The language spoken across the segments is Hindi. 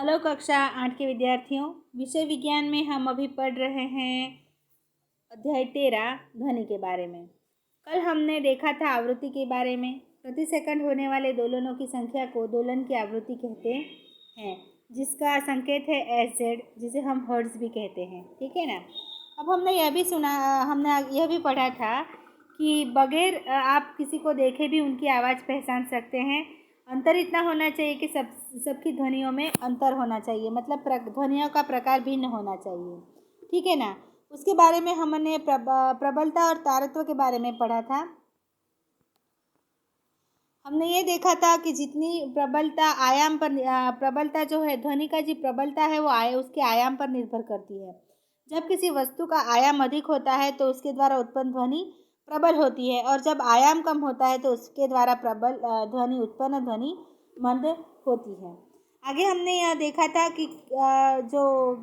हेलो कक्षा 8 के विद्यार्थियों, विषय विज्ञान में हम अभी पढ़ रहे हैं अध्याय 13 ध्वनि के बारे में। कल हमने देखा था आवृत्ति के बारे में। प्रति सेकंड होने वाले दोलनों की संख्या को दोलन की आवृत्ति कहते हैं, जिसका संकेत है SZ, जिसे हम हर्ट्ज भी कहते हैं। ठीक है ना। अब हमने यह भी पढ़ा था कि बगैर आप किसी को देखे भी उनकी आवाज़ पहचान सकते हैं। अंतर इतना होना चाहिए कि सबकी ध्वनियों में अंतर होना चाहिए, मतलब ध्वनियों का प्रकार भिन्न होना चाहिए। ठीक है ना। उसके बारे में हमने प्रबलता और तारत्व के बारे में पढ़ा था। हमने ये देखा था कि जितनी प्रबलता जो है ध्वनि का, जो प्रबलता है वो उसके आयाम पर निर्भर करती है। जब किसी वस्तु का आयाम अधिक होता है तो उसके द्वारा उत्पन्न ध्वनि प्रबल होती है, और जब आयाम कम होता है तो उसके द्वारा उत्पन्न ध्वनि मंद होती है। आगे हमने यह देखा था कि जो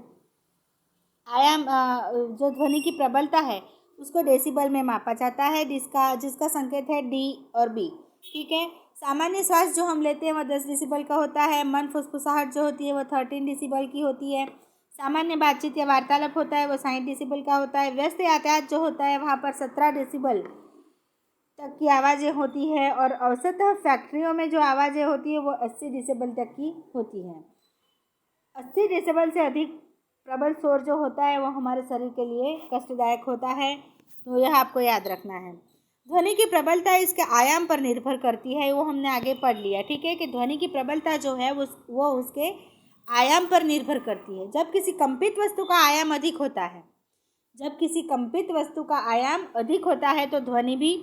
ध्वनि की प्रबलता है उसको डेसिबल में मापा जाता है, जिसका संकेत है D और B। ठीक है। सामान्य श्वास जो हम लेते हैं वह 10 डेसिबल का होता है। मन फुसफुसाहट जो होती है वह 13 डेसिबल की होती है। सामान्य बातचीत या वार्तालाप होता है वो 60 डेसिबल का होता है। व्यस्त यातायात जो होता है वहाँ पर 17 डेसिबल तक की आवाज़ें होती है, और औसतः फैक्ट्रियों में जो आवाज़ें होती है वो 80 डेसिबल तक की होती हैं। 80 डेसिबल से अधिक प्रबल शोर जो होता है वो हमारे शरीर के लिए कष्टदायक होता है, तो यह आपको याद रखना है। ध्वनि की प्रबलता इसके आयाम पर निर्भर करती है, वो हमने आगे पढ़ लिया। ठीक है कि ध्वनि की प्रबलता जो है वो उसके आयाम पर निर्भर करती है। जब किसी कंपित वस्तु का आयाम अधिक होता है तो ध्वनि भी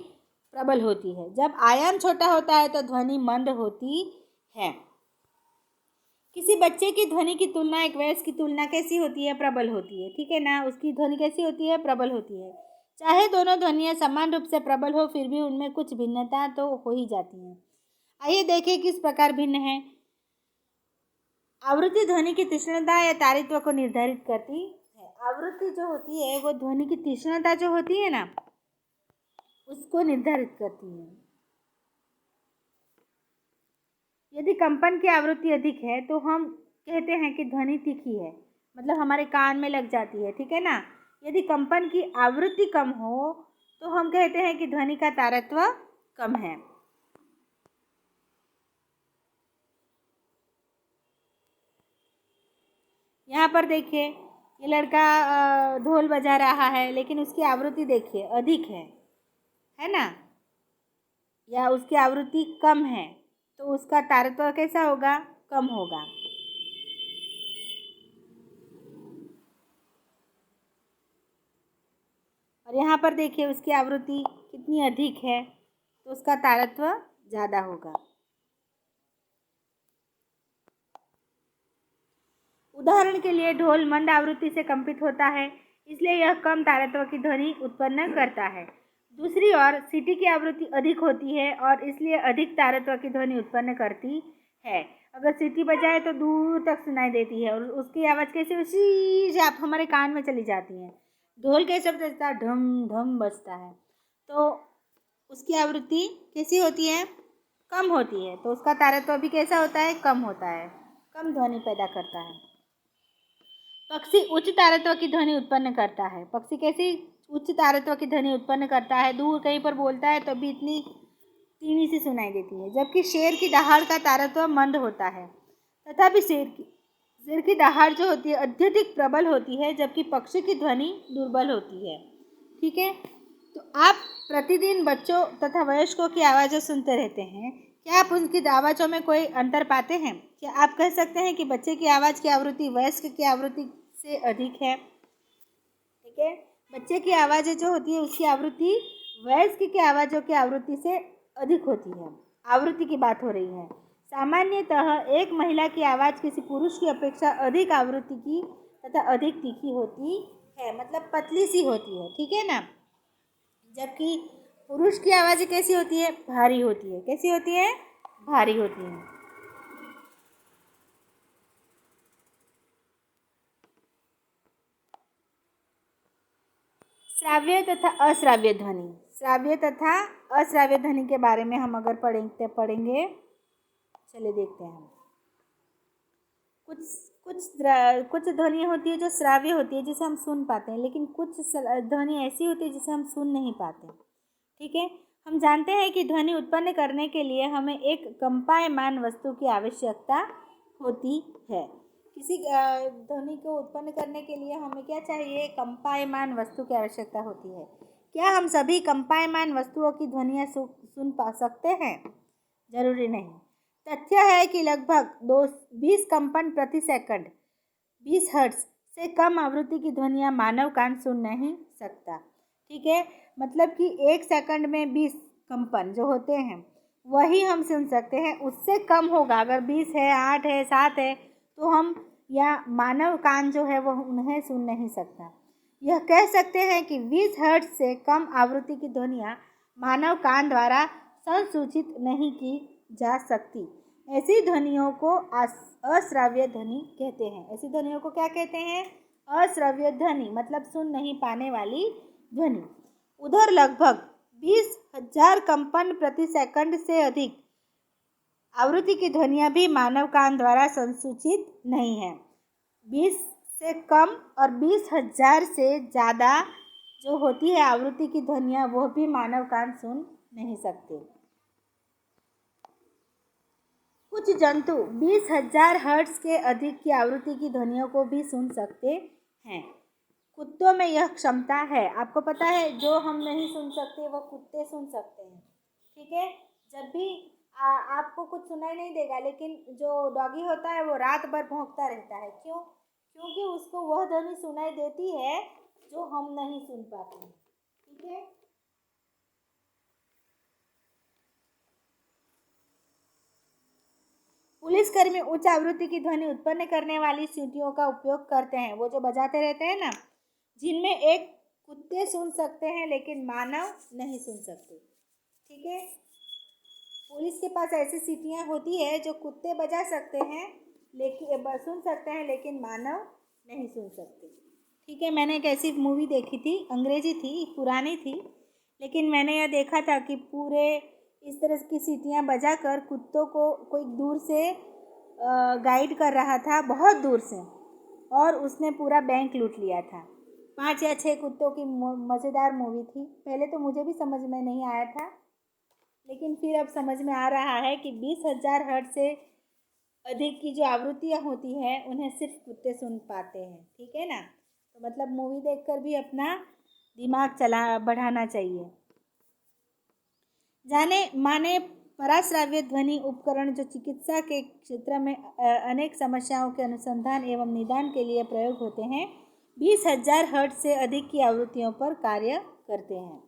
प्रबल होती है। जब आयाम छोटा होता है तो ध्वनि मंद होती है। किसी बच्चे की ध्वनि की तुलना एक वयस्क की तुलना कैसी होती है? प्रबल होती है। ठीक है ना। उसकी ध्वनि कैसी होती है? प्रबल होती है। चाहे दोनों ध्वनियाँ समान रूप से प्रबल हो, फिर भी उनमें कुछ भिन्नता तो हो ही जाती हैं। आइए देखें किस प्रकार भिन्न है। आवृत्ति ध्वनि की तीक्ष्णता या तारित्व को निर्धारित करती है। आवृत्ति जो होती है वो ध्वनि की तीक्ष्णता जो होती है ना, उसको निर्धारित करती है। यदि कंपन की आवृत्ति अधिक है तो हम कहते हैं कि ध्वनि तीखी है, मतलब हमारे कान में लग जाती है। ठीक है ना। यदि कंपन की आवृत्ति कम हो तो हम कहते हैं कि ध्वनि का तारत्व कम है। यहाँ पर देखिए, ये लड़का ढोल बजा रहा है, लेकिन उसकी आवृत्ति देखिए अधिक है ना, या उसकी आवृत्ति कम है, तो उसका तारत्व कैसा होगा? कम होगा। और यहाँ पर देखिए उसकी आवृत्ति कितनी अधिक है, तो उसका तारत्व ज़्यादा होगा। उदाहरण के लिए ढोल मंद आवृत्ति से कंपित होता है, इसलिए यह कम तारत्व की ध्वनि उत्पन्न करता है। दूसरी ओर सीटी की आवृत्ति अधिक होती है और इसलिए अधिक तारत्व की ध्वनि उत्पन्न करती है। अगर सीटी बजाए तो दूर तक सुनाई देती है, और उसकी आवाज़ कैसे उसी आप हमारे कान में चली जाती है। ढोल कैसे बजता है? ढम ढम बजता है, तो उसकी आवृत्ति कैसी होती है? कम होती है, तो उसका तारत्व भी कैसा होता है? कम होता है, कम ध्वनि पैदा करता है। पक्षी उच्च तारत्व की ध्वनि उत्पन्न करता है। पक्षी कैसी उच्च तारत्व की ध्वनि उत्पन्न करता है? दूर कहीं पर बोलता है तो भी इतनी तीनी सी सुनाई देती है। जबकि शेर की दहाड़ का तारत्व मंद होता है, तथापि शेर की दहाड़ जो होती है अत्यधिक प्रबल होती है, जबकि पक्षी की ध्वनि दुर्बल होती है। ठीक है। तो आप प्रतिदिन बच्चों तथा वयस्कों की आवाज़ें सुनते रहते हैं। क्या आप उनकी आवाज़ों में कोई अंतर पाते हैं? क्या आप कह सकते हैं कि बच्चे की आवाज़ की आवृत्ति वयस्क की आवृत्ति से अधिक है? ठीक है। बच्चे की आवाज़ें जो होती है उसकी आवृत्ति वयस्क की आवाज़ों की आवृत्ति से अधिक होती है। आवृत्ति की बात हो रही है। सामान्यतः एक महिला की आवाज़ किसी पुरुष की अपेक्षा अधिक आवृत्ति की तथा अधिक तीखी होती है, मतलब पतली सी होती है। ठीक है ना। जबकि पुरुष की आवाज़ कैसी होती है? भारी होती है। कैसी होती है? भारी होती है। श्राव्य तथा अश्राव्य ध्वनि। श्राव्य तथा अश्राव्य ध्वनि के बारे में हम अगर पढ़ेंगे, चलिए देखते हैं। कुछ कुछ ध्वनि होती है जो श्राव्य होती है, जिसे हम सुन पाते हैं, लेकिन कुछ ध्वनि ऐसी होती है जिसे हम सुन नहीं पाते। ठीक है, हम जानते हैं कि ध्वनि उत्पन्न करने के लिए हमें एक कंपायमान वस्तु की आवश्यकता होती है। किसी ध्वनि को उत्पन्न करने के लिए हमें क्या चाहिए? कंपायमान वस्तु की आवश्यकता होती है। क्या हम सभी कंपायमान वस्तुओं की ध्वनियाँ सुन पा सकते हैं? जरूरी नहीं। तथ्य है कि लगभग 20 कंपन प्रति सेकंड 20 हर्ट्ज से कम आवृत्ति की ध्वनियाँ मानव कान सुन नहीं सकता। ठीक है, मतलब कि 1 सेकंड में 20 कंपन जो होते हैं वही हम सुन सकते हैं। उससे कम होगा, अगर 20 है, 8 है, 7 है, तो हम या मानव कान जो है वो उन्हें सुन नहीं सकता। यह कह सकते हैं कि 20 हर्ट्ज से कम आवृत्ति की ध्वनियाँ मानव कान द्वारा संसूचित नहीं की जा सकती। ऐसी ध्वनियों को अश्रव्य ध्वनि कहते हैं। ऐसी ध्वनियों को क्या कहते हैं? अश्रव्य ध्वनि, मतलब सुन नहीं पाने वाली ध्वनि। उधर लगभग 20,000 कंपन प्रति सेकंड से अधिक आवृत्ति की ध्वनियाँ भी मानव कान द्वारा संसूचित नहीं है। 20 से कम और 20,000 से ज़्यादा जो होती है आवृत्ति की ध्वनियाँ, वो भी मानव कान सुन नहीं सकते। कुछ जंतु 20,000 हर्ट्ज के अधिक की आवृत्ति की ध्वनियों को भी सुन सकते हैं। कुत्तों में यह क्षमता है। आपको पता है, जो हम नहीं सुन सकते वो कुत्ते सुन सकते हैं। ठीक है, जब भी आपको कुछ सुनाई नहीं देगा, लेकिन जो डॉगी होता है वो रात भर भौंकता रहता है। क्यों? क्योंकि उसको वह ध्वनि सुनाई देती है जो हम नहीं सुन पाते हैं। ठीक है, पुलिसकर्मी उच्च आवृत्ति की ध्वनि उत्पन्न करने वाली सीटियों का उपयोग करते हैं। वो जो बजाते रहते हैं ना, जिनमें एक कुत्ते सुन सकते हैं लेकिन मानव नहीं सुन सकते। ठीक है, पुलिस के पास ऐसी सीटियाँ होती है जो कुत्ते बजा सकते हैं, लेकिन सुन सकते हैं, लेकिन मानव नहीं सुन सकते। ठीक है, मैंने एक ऐसी मूवी देखी थी, अंग्रेजी थी, पुरानी थी, लेकिन मैंने यह देखा था कि पूरे इस तरह की सीटियाँ बजाकर कुत्तों को कोई दूर से गाइड कर रहा था, बहुत दूर से, और उसने पूरा बैंक लूट लिया था। 5 या 6 कुत्तों की मज़ेदार मूवी थी। पहले तो मुझे भी समझ में नहीं आया था, लेकिन फिर अब समझ में आ रहा है कि 20,000 हर्ट्ज से अधिक की जो आवृत्तियाँ होती हैं उन्हें सिर्फ कुत्ते सुन पाते हैं। ठीक है ना, तो मतलब मूवी देखकर भी अपना दिमाग बढ़ाना चाहिए। जाने माने पराश्राव्य ध्वनि उपकरण जो चिकित्सा के क्षेत्र में अनेक समस्याओं के अनुसंधान एवं निदान के लिए प्रयोग होते हैं, 20,000 हर्ट्ज से अधिक की आवृत्तियों पर कार्य करते हैं।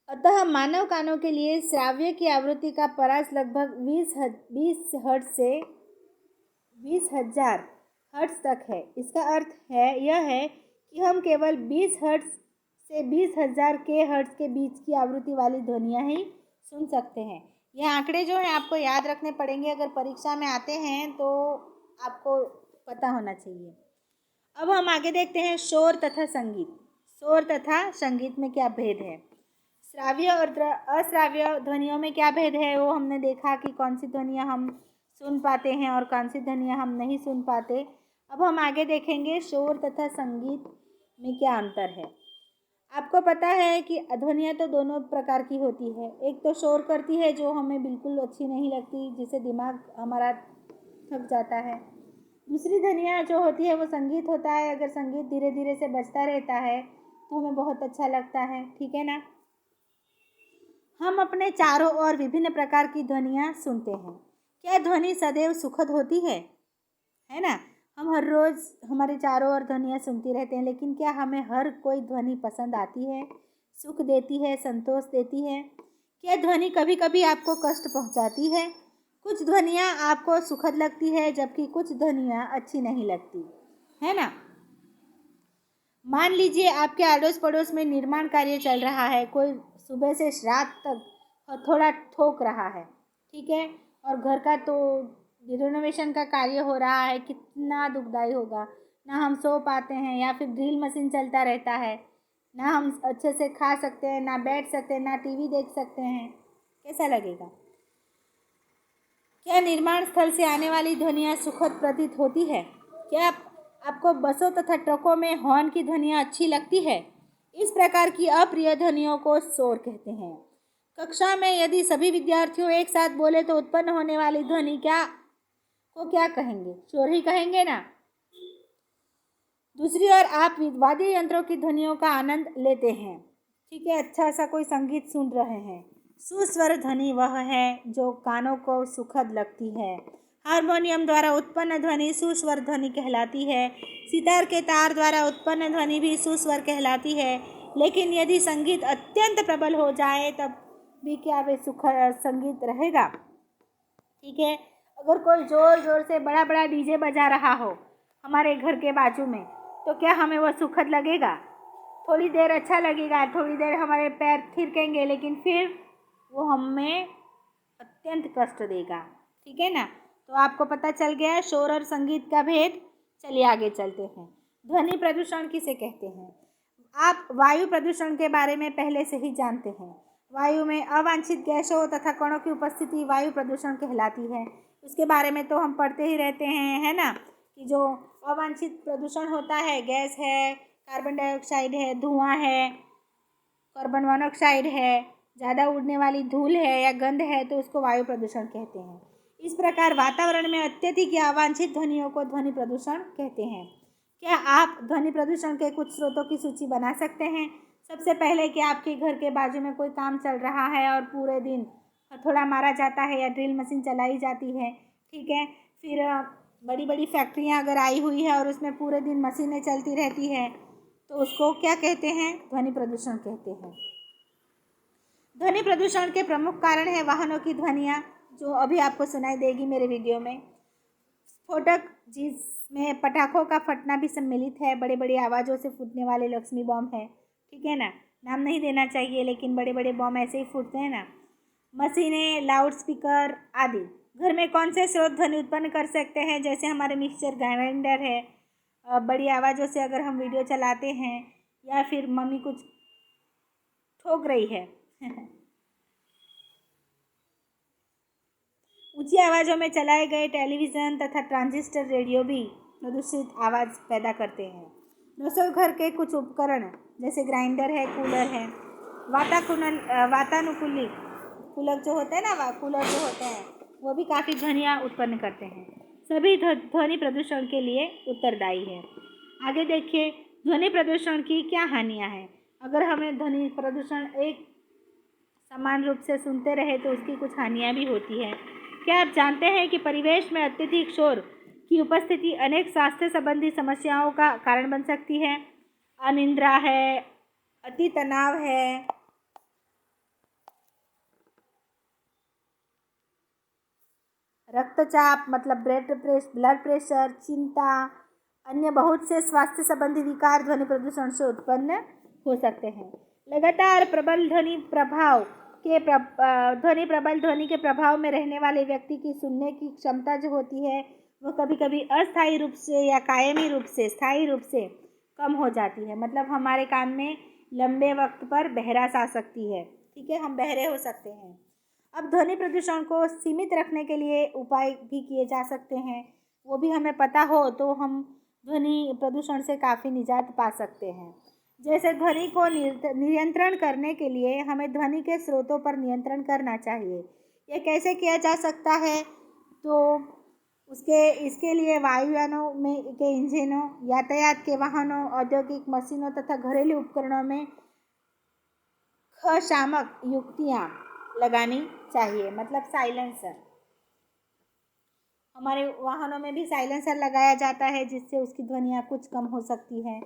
अतः मानव कानों के लिए श्राव्य की आवृत्ति का परास लगभग 20 हर्ट्ज से 20,000 हर्ट्ज तक है। इसका अर्थ यह है कि हम केवल 20 हर्ट्ज से 20,000 के हर्ट्ज के बीच की आवृत्ति वाली ध्वनियाँ ही सुन सकते हैं। यह आंकड़े जो हैं आपको याद रखने पड़ेंगे, अगर परीक्षा में आते हैं तो आपको पता होना चाहिए। अब हम आगे देखते हैं शोर तथा संगीत। शोर तथा संगीत में क्या भेद है? श्राव्य और अश्राव्य ध्वनियों में क्या भेद है वो हमने देखा कि कौन सी ध्वनियाँ हम सुन पाते हैं और कौन सी ध्वनियाँ हम नहीं सुन पाते। अब हम आगे देखेंगे शोर तथा संगीत में क्या अंतर है। आपको पता है कि ध्वनियाँ तो दोनों प्रकार की होती है। एक तो शोर करती है जो हमें बिल्कुल अच्छी नहीं लगती, जिससे दिमाग हमारा थक जाता है। दूसरी ध्वनियाँ जो होती है वो संगीत होता है। अगर संगीत धीरे धीरे से बजता रहता है तो हमें बहुत अच्छा लगता है। ठीक है ना, हम अपने चारों ओर विभिन्न प्रकार की ध्वनियाँ सुनते हैं। क्या ध्वनि सदैव सुखद होती है ना? हम हर रोज़ हमारे चारों ओर ध्वनियाँ सुनते रहते हैं, लेकिन क्या हमें हर कोई ध्वनि पसंद आती है, सुख देती है, संतोष देती है? क्या ध्वनि कभी कभी आपको कष्ट पहुंचाती है? कुछ ध्वनियाँ आपको सुखद लगती है, जबकि कुछ ध्वनियाँ अच्छी नहीं लगती, है ना? मान लीजिए आपके अड़ोस पड़ोस में निर्माण कार्य चल रहा है, कोई सुबह से रात तक थोड़ा ठोक रहा है। ठीक है, और घर का तो रिनोवेशन का कार्य हो रहा है, कितना दुखदाई होगा। ना हम सो पाते हैं, या फिर ड्रिल मशीन चलता रहता है ना हम अच्छे से खा सकते हैं, ना बैठ सकते हैं, ना टीवी देख सकते हैं। कैसा लगेगा? क्या निर्माण स्थल से आने वाली ध्वनियाँ सुखद प्रतीत होती है? क्या आपको बसों तथा ट्रकों में हॉर्न की ध्वनियाँ अच्छी लगती है? इस प्रकार की अप्रिय ध्वनियों को शोर कहते हैं। कक्षा में यदि सभी विद्यार्थियों एक साथ बोले तो उत्पन्न होने वाली ध्वनि क्या कहेंगे? शोर ही कहेंगे ना। दूसरी ओर आप वाद्य यंत्रों की ध्वनियों का आनंद लेते हैं। ठीक है, अच्छा सा कोई संगीत सुन रहे हैं। सुस्वर ध्वनि वह है जो कानों को सुखद लगती है। हारमोनियम द्वारा उत्पन्न ध्वनि सुस्वर ध्वनि कहलाती है। सितार के तार द्वारा उत्पन्न ध्वनि भी सुस्वर कहलाती है। लेकिन यदि संगीत अत्यंत प्रबल हो जाए तब भी क्या वे सुखद संगीत रहेगा? ठीक है, अगर कोई जोर जोर से बड़ा बड़ा डीजे बजा रहा हो हमारे घर के बाजू में, तो क्या हमें वह सुखद लगेगा? थोड़ी देर अच्छा लगेगा, थोड़ी देर हमारे पैर थिरकेंगे, लेकिन फिर वो हमें अत्यंत कष्ट देगा। ठीक है ना। तो आपको पता चल गया शोर और संगीत का भेद। चलिए आगे चलते हैं। ध्वनि प्रदूषण किसे कहते हैं? आप वायु प्रदूषण के बारे में पहले से ही जानते हैं। वायु में अवांछित गैसों तथा कणों की उपस्थिति वायु प्रदूषण कहलाती है। उसके बारे में तो हम पढ़ते ही रहते हैं, है ना, कि जो अवांछित प्रदूषण होता है, गैस है, कार्बन डाइऑक्साइड है, धुआं है, कार्बन मोनोऑक्साइड है, ज़्यादा उड़ने वाली धूल है या गंध है, तो उसको वायु प्रदूषण कहते हैं। इस प्रकार वातावरण में अत्यधिक या अवांछित ध्वनियों को ध्वनि प्रदूषण कहते हैं। क्या आप ध्वनि प्रदूषण के कुछ स्रोतों की सूची बना सकते हैं? सबसे पहले कि आपके घर के बाजू में कोई काम चल रहा है और पूरे दिन हथौड़ा मारा जाता है या ड्रिल मशीन चलाई जाती है। ठीक है, फिर बड़ी बड़ी फैक्ट्रियां अगर आई हुई है और उसमें पूरे दिन मशीनें चलती रहती है, तो उसको क्या कहते हैं? ध्वनि प्रदूषण कहते हैं। ध्वनि प्रदूषण के प्रमुख कारण है वाहनों की ध्वनियाँ, जो अभी आपको सुनाई देगी मेरे वीडियो में। स्फोटक, जिसमें पटाखों का फटना भी सम्मिलित है। बड़े बड़े आवाज़ों से फूटने वाले लक्ष्मी बम है। ठीक है ना, नाम नहीं देना चाहिए, लेकिन बड़े बड़े बम ऐसे ही फूटते हैं ना। मशीनें, लाउड स्पीकर आदि। घर में कौन से स्रोत ध्वनि उत्पन्न कर सकते हैं? जैसे हमारे मिक्सचर ग्राइंडर है। बड़ी आवाज़ों से अगर हम वीडियो चलाते हैं या फिर मम्मी कुछ ठोक रही है ऊंची आवाज़ों में चलाए गए टेलीविज़न तथा ट्रांजिस्टर रेडियो भी प्रदूषित आवाज़ पैदा करते हैं। रसोई घर के कुछ उपकरण जैसे ग्राइंडर है, कूलर है, वातानुकूलित कूलर जो होते हैं ना, कूलर जो होते हैं वो भी काफ़ी ध्वनियाँ उत्पन्न करते हैं। सभी ध्वनि प्रदूषण के लिए उत्तरदायी है। आगे देखिए, ध्वनि प्रदूषण की क्या हानियाँ हैं। अगर हमें ध्वनि प्रदूषण एक समान रूप से सुनते रहे तो उसकी कुछ हानियाँ भी होती है। क्या आप जानते हैं कि परिवेश में अत्यधिक शोर की उपस्थिति अनेक स्वास्थ्य संबंधी समस्याओं का कारण बन सकती है? अनिद्रा है, अति तनाव है, रक्तचाप मतलब ब्लड प्रेशर, चिंता, अन्य बहुत से स्वास्थ्य संबंधी विकार ध्वनि प्रदूषण से उत्पन्न हो सकते हैं। लगातार प्रबल ध्वनि के प्रभाव में रहने वाले व्यक्ति की सुनने की क्षमता जो होती है वो कभी कभी अस्थायी रूप से या कायमी रूप से, स्थायी रूप से कम हो जाती है। मतलब हमारे कान में लंबे वक्त पर बहरास आ सकती है। ठीक है, हम बहरे हो सकते हैं। अब ध्वनि प्रदूषण को सीमित रखने के लिए उपाय भी किए जा सकते हैं। वो भी हमें पता हो तो हम ध्वनि प्रदूषण से काफ़ी निजात पा सकते हैं। जैसे ध्वनि को नियंत्रण करने के लिए हमें ध्वनि के स्रोतों पर नियंत्रण करना चाहिए। ये कैसे किया जा सकता है? तो इसके लिए वायुयानों में के इंजनों, यातायात के वाहनों, औद्योगिक मशीनों तथा घरेलू उपकरणों में अशामक युक्तियाँ लगानी चाहिए। मतलब साइलेंसर, हमारे वाहनों में भी साइलेंसर लगाया जाता है जिससे उसकी ध्वनियाँ कुछ कम हो सकती है।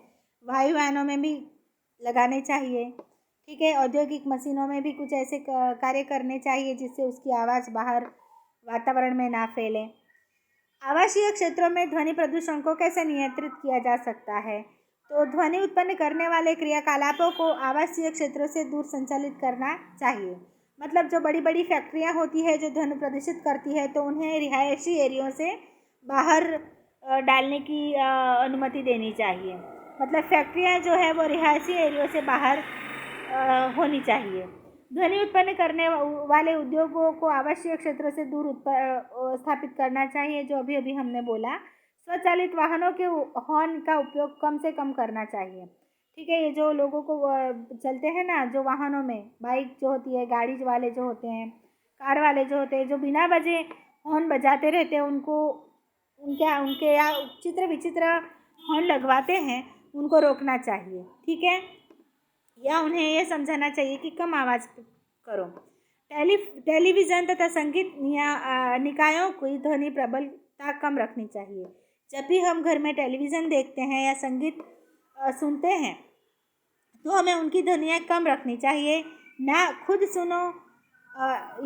वायुयानों में भी लगाने चाहिए। ठीक है, औद्योगिक मशीनों में भी कुछ ऐसे कार्य करने चाहिए जिससे उसकी आवाज़ बाहर वातावरण में ना फैले। आवासीय क्षेत्रों में ध्वनि प्रदूषण को कैसे नियंत्रित किया जा सकता है? तो ध्वनि उत्पन्न करने वाले क्रियाकलापों को आवासीय क्षेत्रों से दूर संचालित करना चाहिए। मतलब जो बड़ी बड़ी फैक्ट्रियां होती है जो ध्वनि प्रदूषित करती है, तो उन्हें रिहायशी एरियो से बाहर डालने की अनुमति देनी चाहिए। मतलब फैक्ट्रियाँ जो है वो रिहायशी एरियो से बाहर होनी चाहिए। ध्वनि उत्पन्न करने वाले उद्योगों को आवश्यक क्षेत्रों से दूर स्थापित करना चाहिए, जो अभी अभी हमने बोला। स्वचालित वाहनों के हॉर्न का उपयोग कम से कम करना चाहिए। ठीक है, ये जो लोगों को चलते हैं ना, जो वाहनों में बाइक जो होती है, गाड़ी वाले जो होते हैं, कार वाले जो होते हैं, जो बिना वजह हॉर्न बजाते रहते हैं, उनको उनके या चित्र विचित्र हॉर्न लगवाते हैं, उनको रोकना चाहिए। ठीक है, या उन्हें ये समझाना चाहिए कि कम आवाज़ करो। टेलीविज़न तथा संगीत निकायों की ध्वनि प्रबलता कम रखनी चाहिए। जब भी हम घर में टेलीविज़न देखते हैं या संगीत सुनते हैं, तो हमें उनकी ध्वनियाँ कम रखनी चाहिए। ना खुद सुनो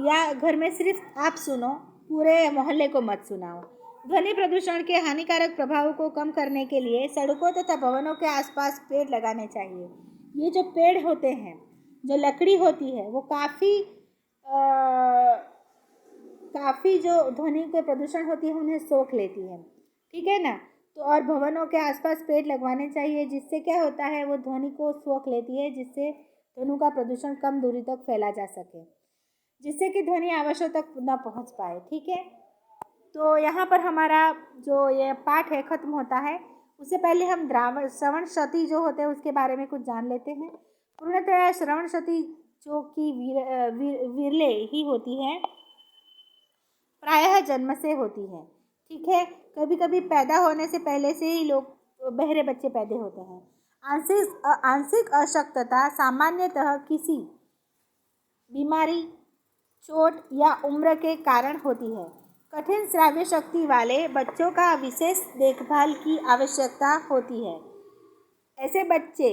या घर में सिर्फ आप सुनो, पूरे मोहल्ले को मत सुनाओ। ध्वनि प्रदूषण के हानिकारक प्रभावों को कम करने के लिए सड़कों तथा भवनों के आसपास पेड़ लगाने चाहिए। ये जो पेड़ होते हैं, जो लकड़ी होती है, वो काफ़ी जो ध्वनि के प्रदूषण होती है उन्हें सोख लेती है। ठीक है ना। तो और भवनों के आसपास पेड़ लगवाने चाहिए, जिससे क्या होता है, वो ध्वनि को सोख लेती है, जिससे ध्वनि का प्रदूषण कम दूरी तक फैला जा सके, जिससे कि ध्वनि आवाज़ों तक न पहुंच पाए। ठीक है, तो यहाँ पर हमारा जो ये पाठ है ख़त्म होता है। उससे पहले हम श्रवण शक्ति जो होते हैं उसके बारे में कुछ जान लेते हैं। पूर्णतः श्रवण शक्ति जो कि विरले ही होती है, प्रायः जन्म से होती है। ठीक है, कभी कभी पैदा होने से पहले से ही लोग बहरे बच्चे पैदा होते हैं। आंशिक अशक्तता सामान्यतः किसी बीमारी, चोट या उम्र के कारण होती है। कठिन श्राव्य शक्ति वाले बच्चों का विशेष देखभाल की आवश्यकता होती है। ऐसे बच्चे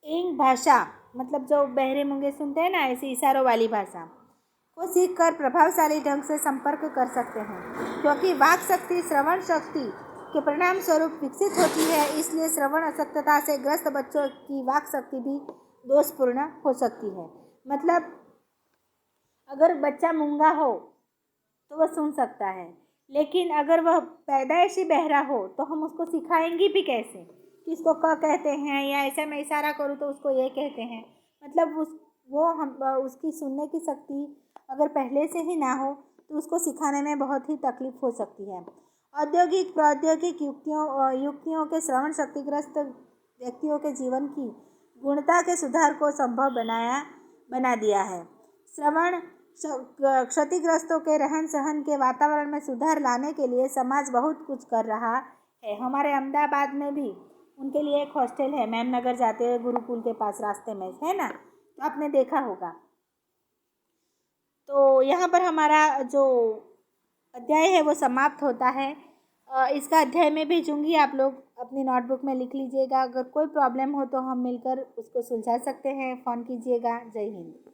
इंग भाषा, मतलब जो बहरे मूंगे सुनते हैं ना, ऐसे इशारों वाली भाषा को सीखकर प्रभावशाली ढंग से संपर्क कर सकते हैं। क्योंकि वाक शक्ति श्रवण शक्ति के परिणाम स्वरूप विकसित होती है, इसलिए श्रवण अशक्तता से ग्रस्त बच्चों की वाक शक्ति भी दोषपूर्ण हो सकती है। मतलब अगर बच्चा मूंगा हो तो वह सुन सकता है, लेकिन अगर वह पैदाइशी बहरा हो तो हम उसको सिखाएंगे भी कैसे कि इसको क कहते हैं, या ऐसा मैं इशारा करूँ तो उसको ये कहते हैं। मतलब उसकी सुनने की शक्ति अगर पहले से ही ना हो तो उसको सिखाने में बहुत ही तकलीफ हो सकती है। औद्योगिक प्रौद्योगिक युक्तियों के श्रवण शक्तिग्रस्त व्यक्तियों के जीवन की गुणवत्ता के सुधार को संभव बना दिया है। श्रवण क्षतिग्रस्तों के रहन सहन के वातावरण में सुधार लाने के लिए समाज बहुत कुछ कर रहा है। हमारे अहमदाबाद में भी उनके लिए एक हॉस्टल है, मैम नगर जाते हुए गुरुकुल के पास रास्ते में है ना, तो आपने देखा होगा। तो यहाँ पर हमारा जो अध्याय है वो समाप्त होता है। इसका अध्याय मैं भेजूँगी, आप लोग अपनी नोटबुक में लिख लीजिएगा। अगर कोई प्रॉब्लम हो तो हम मिलकर उसको सुलझा सकते हैं। फ़ोन कीजिएगा। जय हिंद।